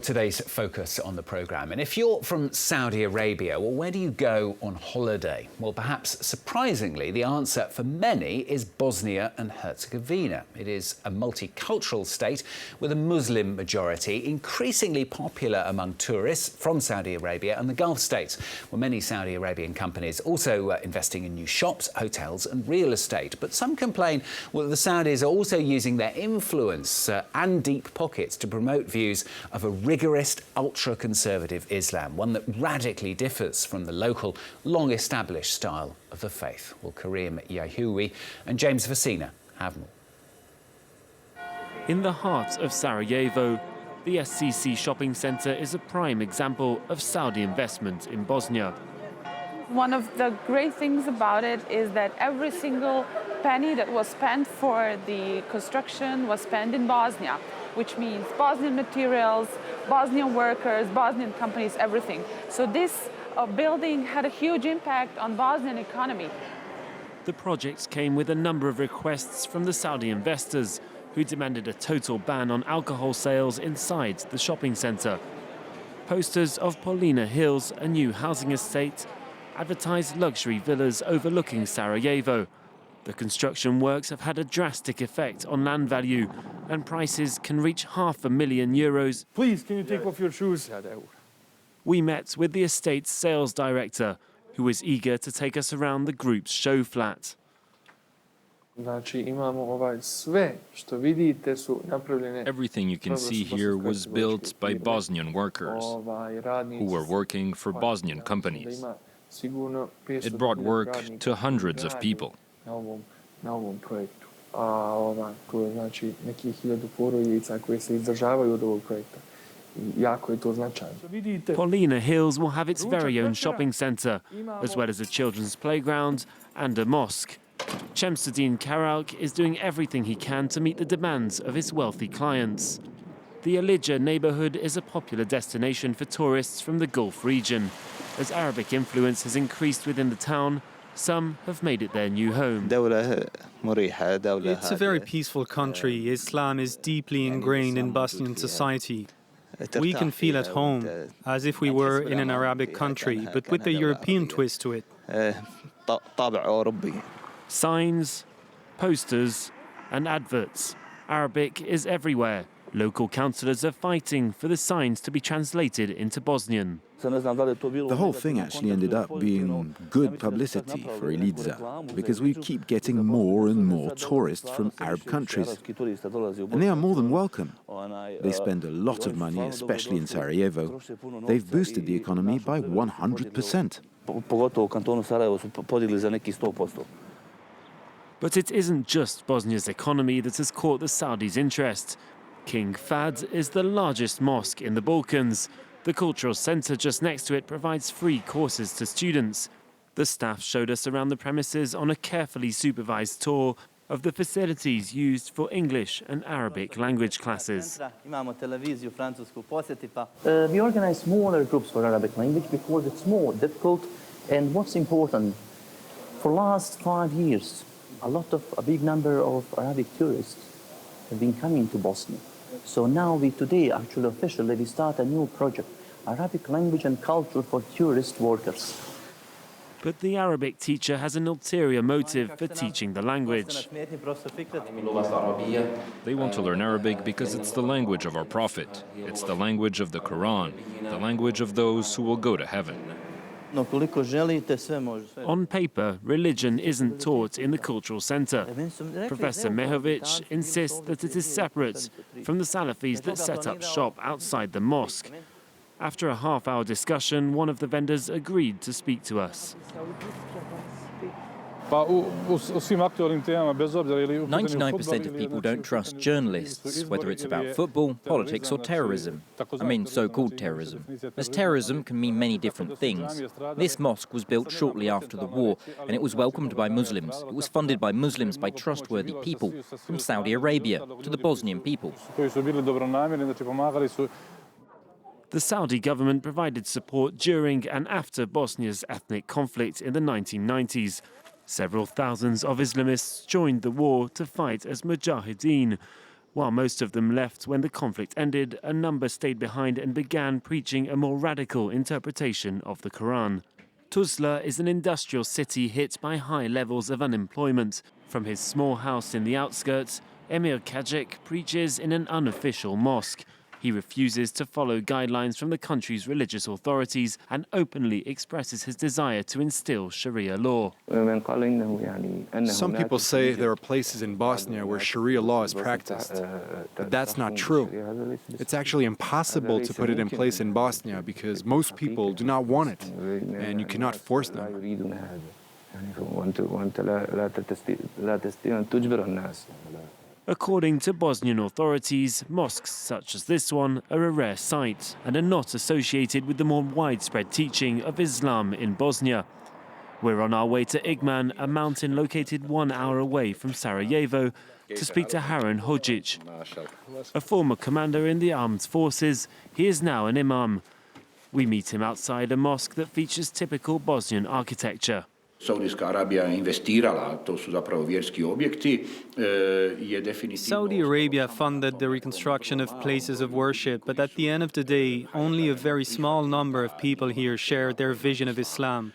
today's focus on the programme. And if you're from Saudi Arabia, well, where do you go on holiday? Well, perhaps surprisingly, the answer for many is Bosnia and Herzegovina. It is a multicultural state with a Muslim majority, increasingly popular among tourists from Saudi Arabia and the Gulf states, where many Saudi Arabian companies also investing in new shops, hotels and real estate. But some complain, well, the Saudis are also using their influence and deep pockets to promote views of a rigorous ultra-conservative Islam, one that radically differs from the local, long-established style of the faith. Well, Karim, Yahiaoui and James Vecina have more. In the heart of Sarajevo, the SCC shopping centre is a prime example of Saudi investment in Bosnia. One of the great things about it is that every single penny that was spent for the construction was spent in Bosnia, which means Bosnian materials, Bosnian workers, Bosnian companies, everything. So this building had a huge impact on Bosnian economy. The project came with a number of requests from the Saudi investors, who demanded a total ban on alcohol sales inside the shopping centre. Posters of Paulina Hills, a new housing estate, advertised luxury villas overlooking Sarajevo. The construction works have had a drastic effect on land value, and prices can reach €500,000. Please, can you take off your shoes? We met with the estate's sales director, who was eager to take us around the group's show flat. Everything you can see here was built by Bosnian workers who were working for Bosnian companies. It brought work to hundreds of people. Paulina Hills will have its very own shopping centre, as well as a children's playground and a mosque. Chemsuddin Karalk is doing everything he can to meet the demands of his wealthy clients. The Alija neighbourhood is a popular destination for tourists from the Gulf region. As Arabic influence has increased within the town, some have made it their new home. It's a very peaceful country. Islam is deeply ingrained in Bosnian society. We can feel at home, as if we were in an Arabic country, but with a European twist to it. Signs, posters and adverts. Arabic is everywhere. Local councillors are fighting for the signs to be translated into Bosnian. The whole thing actually ended up being good publicity for Ilija, because we keep getting more and more tourists from Arab countries. And they are more than welcome. They spend a lot of money, especially in Sarajevo. They've boosted the economy by 100%. But it isn't just Bosnia's economy that has caught the Saudis' interest. King Fahd is the largest mosque in the Balkans. The cultural centre just next to it provides free courses to students. The staff showed us around the premises on a carefully supervised tour of the facilities used for English and Arabic language classes. We organize smaller groups for Arabic language because it's more difficult. And what's important, for the last 5 years, a big number of Arabic tourists have been coming to Bosnia. So now today, actually officially, we start a new project, Arabic language and culture for tourist workers. But the Arabic teacher has an ulterior motive for teaching the language. They want to learn Arabic because it's the language of our Prophet. It's the language of the Quran, the language of those who will go to heaven. On paper, religion isn't taught in the cultural centre. Professor Mehovic insists that it is separate from the Salafis that set up shop outside the mosque. After a half-hour discussion, one of the vendors agreed to speak to us. 99% of people don't trust journalists, whether it's about football, politics or terrorism. I mean so-called terrorism. As terrorism can mean many different things. This mosque was built shortly after the war, and it was welcomed by Muslims. It was funded by Muslims, by trustworthy people, from Saudi Arabia to the Bosnian people. The Saudi government provided support during and after Bosnia's ethnic conflict in the 1990s. Several thousands of Islamists joined the war to fight as mujahideen. While most of them left when the conflict ended, a number stayed behind and began preaching a more radical interpretation of the Quran. Tuzla is an industrial city hit by high levels of unemployment. From his small house in the outskirts, Emir Kajik preaches in an unofficial mosque. He refuses to follow guidelines from the country's religious authorities and openly expresses his desire to instill Sharia law. Some people say there are places in Bosnia where Sharia law is practiced, but that's not true. It's actually impossible to put it in place in Bosnia because most people do not want it, and you cannot force them. According to Bosnian authorities, mosques such as this one are a rare sight and are not associated with the more widespread teaching of Islam in Bosnia. We're on our way to Igman, a mountain located 1 hour away from Sarajevo, to speak to Harun Hodzic. A former commander in the armed forces, he is now an imam. We meet him outside a mosque that features typical Bosnian architecture. Saudi Arabia funded the reconstruction of places of worship, but at the end of the day, only a very small number of people here share their vision of Islam.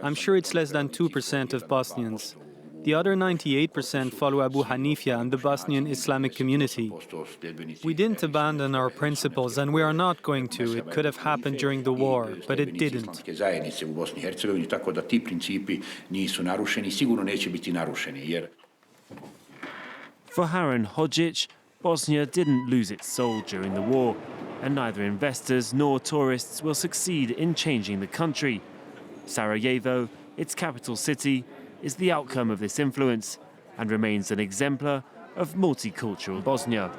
I'm sure it's less than 2% of Bosnians. The other 98% follow Abu Hanifa and the Bosnian Islamic community. We didn't abandon our principles, and we are not going to. It could have happened during the war, but it didn't. For Harun Hodzic, Bosnia didn't lose its soul during the war, and neither investors nor tourists will succeed in changing the country. Sarajevo, its capital city, is the outcome of this influence and remains an exemplar of multicultural Bosnia.